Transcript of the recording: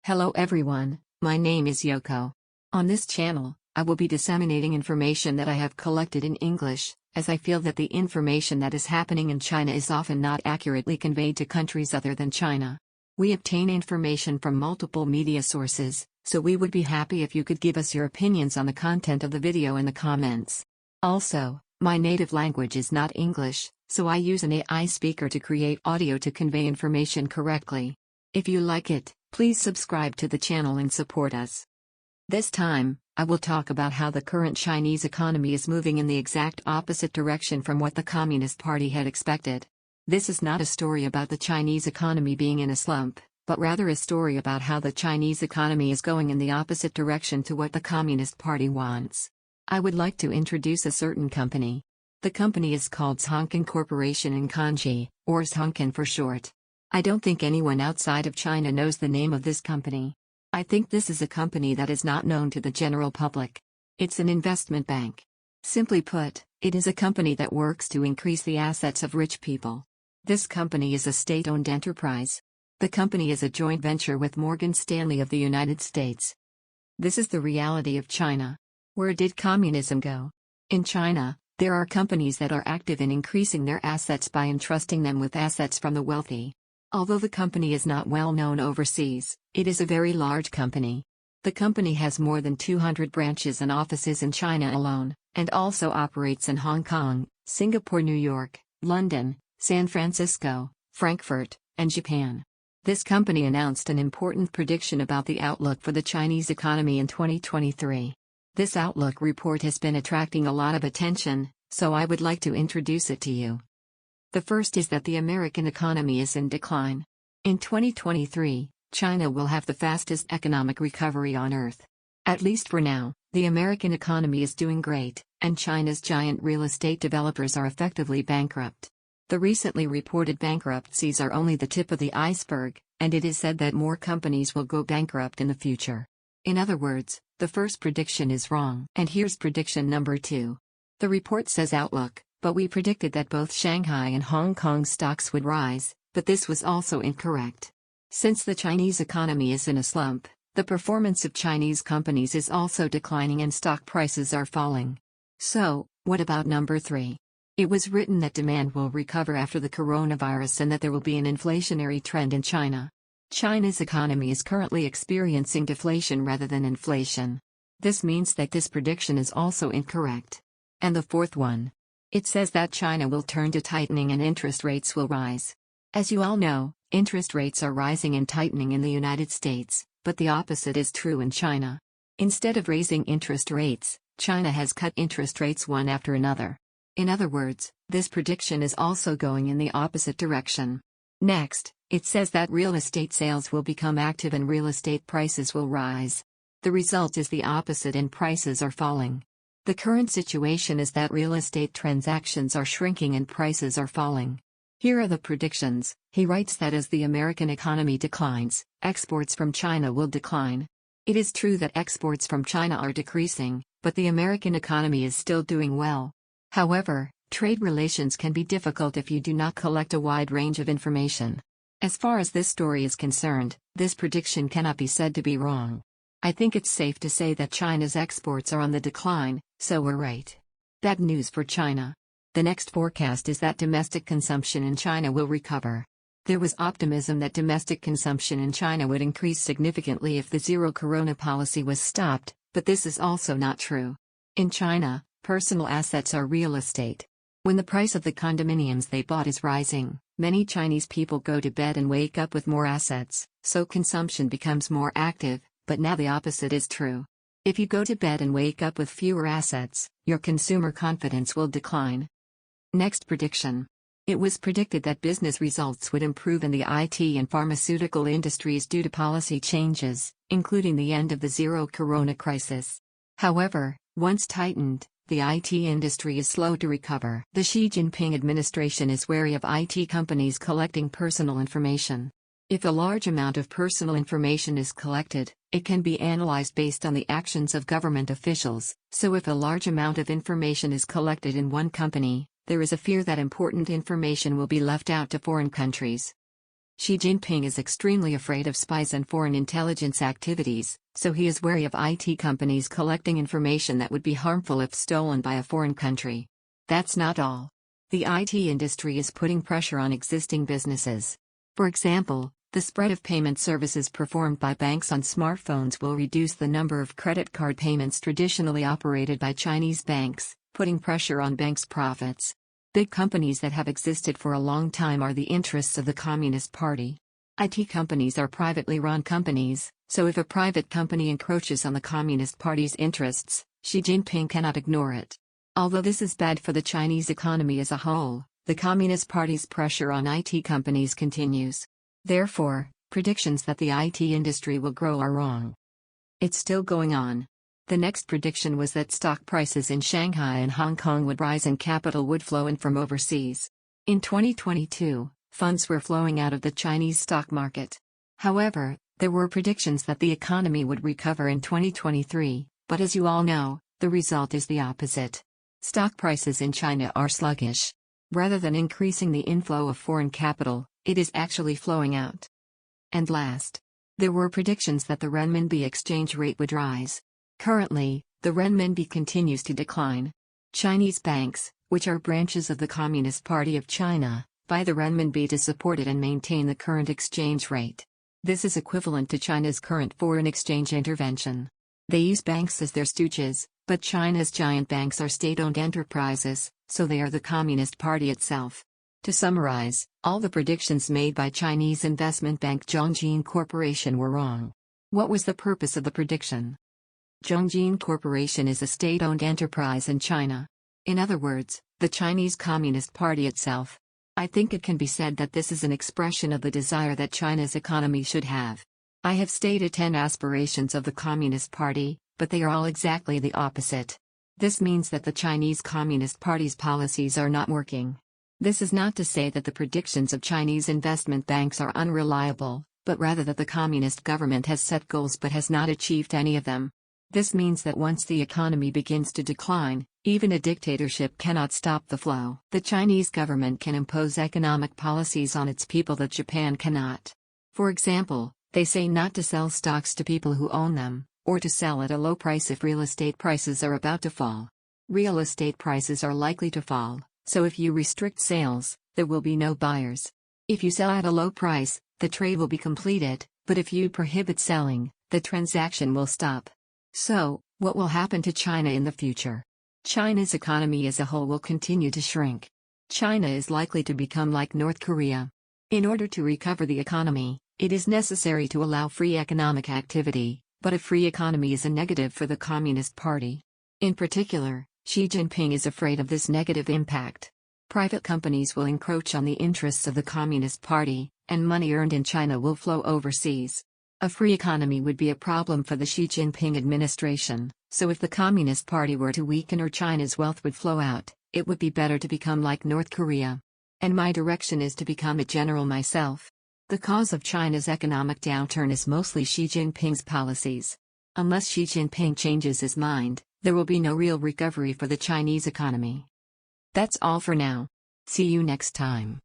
Hello everyone, my name is Yoko. On this channel, I will be disseminating information that I have collected in English, as I feel that the information that is happening in China is often not accurately conveyed to countries other than China. We obtain information from multiple media sources, so we would be happy if you could give us your opinions on the content of the video in the comments. Also, my native language is not English, so I use an AI speaker to create audio to convey information correctly. If you like it, please subscribe to the channel and support us. This time, I will talk about how the current Chinese economy is moving in the exact opposite direction from what the Communist Party had expected. This is not a story about the Chinese economy being in a slump, but rather a story about how the Chinese economy is going in the opposite direction to what the Communist Party wants. I would like to introduce a certain company. The company is called Shangkin Corporation in Kanji, or Shangkin for short. I don't think anyone outside of China knows the name of this company. I think this is a company that is not known to the general public. It's an investment bank. Simply put, it is a company that works to increase the assets of rich people. This company is a state-owned enterprise. The company is a joint venture with Morgan Stanley of the United States. This is the reality of China. Where did communism go? In China, there are companies that are active in increasing their assets by entrusting them with assets from the wealthy. Although the company is not well known overseas, it is a very large company. The company has more than 200 branches and offices in China alone, and also operates in Hong Kong, Singapore, New York, London, San Francisco, Frankfurt, and Japan. This company announced an important prediction about the outlook for the Chinese economy in 2023. This outlook report has been attracting a lot of attention, so I would like to introduce it to you. The first is that the American economy is in decline. In 2023, China will have the fastest economic recovery on Earth. At least for now, the American economy is doing great, and China's giant real estate developers are effectively bankrupt. The recently reported bankruptcies are only the tip of the iceberg, and it is said that more companies will go bankrupt in the future. In other words, the first prediction is wrong. And here's prediction number 2. The report says outlook, but we predicted that both Shanghai and Hong Kong stocks would rise, but this was also incorrect. Since the Chinese economy is in a slump, the performance of Chinese companies is also declining and stock prices are falling. So, what about number 3? It was written that demand will recover after the coronavirus and that there will be an inflationary trend in China. China's economy is currently experiencing deflation rather than inflation. This means that this prediction is also incorrect. And the fourth one. It says that China will turn to tightening and interest rates will rise. As you all know, interest rates are rising and tightening in the United States, but the opposite is true in China. Instead of raising interest rates, China has cut interest rates one after another. In other words, this prediction is also going in the opposite direction. Next, it says that real estate sales will become active and real estate prices will rise. The result is the opposite and prices are falling. The current situation is that real estate transactions are shrinking and prices are falling. Here are the predictions. He writes that as the American economy declines, exports from China will decline. It is true that exports from China are decreasing, but the American economy is still doing well. However, trade relations can be difficult if you do not collect a wide range of information. As far as this story is concerned, this prediction cannot be said to be wrong. I think it's safe to say that China's exports are on the decline, so we're right. Bad news for China. The next forecast is that domestic consumption in China will recover. There was optimism that domestic consumption in China would increase significantly if the zero-corona policy was stopped, but this is also not true. In China, personal assets are real estate. When the price of the condominiums they bought is rising, many Chinese people go to bed and wake up with more assets, so consumption becomes more active, but now the opposite is true. If you go to bed and wake up with fewer assets, your consumer confidence will decline. Next prediction. It was predicted that business results would improve in the IT and pharmaceutical industries due to policy changes, including the end of the zero-corona crisis. However, once tightened, the IT industry is slow to recover. The Xi Jinping administration is wary of IT companies collecting personal information. If a large amount of personal information is collected, it can be analyzed based on the actions of government officials, so if a large amount of information is collected in one company, there is a fear that important information will be left out to foreign countries. Xi Jinping is extremely afraid of spies and foreign intelligence activities, so he is wary of IT companies collecting information that would be harmful if stolen by a foreign country. That's not all. The IT industry is putting pressure on existing businesses. For example, the spread of payment services performed by banks on smartphones will reduce the number of credit card payments traditionally operated by Chinese banks, putting pressure on banks' profits. Big companies that have existed for a long time are the interests of the Communist Party. IT companies are privately run companies, so if a private company encroaches on the Communist Party's interests, Xi Jinping cannot ignore it. Although this is bad for the Chinese economy as a whole, the Communist Party's pressure on IT companies continues. Therefore, predictions that the IT industry will grow are wrong. It's still going on. The next prediction was that stock prices in Shanghai and Hong Kong would rise and capital would flow in from overseas. In 2022, funds were flowing out of the Chinese stock market. However, there were predictions that the economy would recover in 2023, but as you all know, the result is the opposite. Stock prices in China are sluggish. Rather than increasing the inflow of foreign capital, it is actually flowing out. And last, there were predictions that the renminbi exchange rate would rise. Currently, the renminbi continues to decline. Chinese banks, which are branches of the Communist Party of China, buy the renminbi to support it and maintain the current exchange rate. This is equivalent to China's current foreign exchange intervention. They use banks as their stooges, but China's giant banks are state-owned enterprises, so they are the Communist Party itself. To summarize, all the predictions made by Chinese investment bank Zhongjin Corporation were wrong. What was the purpose of the prediction? Zhongjin Corporation is a state-owned enterprise in China. In other words, the Chinese Communist Party itself. I think it can be said that this is an expression of the desire that China's economy should have. I have stated 10 aspirations of the Communist Party, but they are all exactly the opposite. This means that the Chinese Communist Party's policies are not working. This is not to say that the predictions of Chinese investment banks are unreliable, but rather that the communist government has set goals but has not achieved any of them. This means that once the economy begins to decline, even a dictatorship cannot stop the flow. The Chinese government can impose economic policies on its people that Japan cannot. For example, they say not to sell stocks to people who own them, or to sell at a low price if real estate prices are about to fall. Real estate prices are likely to fall, so if you restrict sales, there will be no buyers. If you sell at a low price, the trade will be completed, but if you prohibit selling, the transaction will stop. So, what will happen to China in the future? China's economy as a whole will continue to shrink. China is likely to become like North Korea. In order to recover the economy, it is necessary to allow free economic activity, but a free economy is a negative for the Communist Party. In particular, Xi Jinping is afraid of this negative impact. Private companies will encroach on the interests of the Communist Party, and money earned in China will flow overseas. A free economy would be a problem for the Xi Jinping administration, so if the Communist Party were to weaken or China's wealth would flow out, it would be better to become like North Korea. And my direction is to become a general myself. The cause of China's economic downturn is mostly Xi Jinping's policies. Unless Xi Jinping changes his mind, there will be no real recovery for the Chinese economy. That's all for now. See you next time.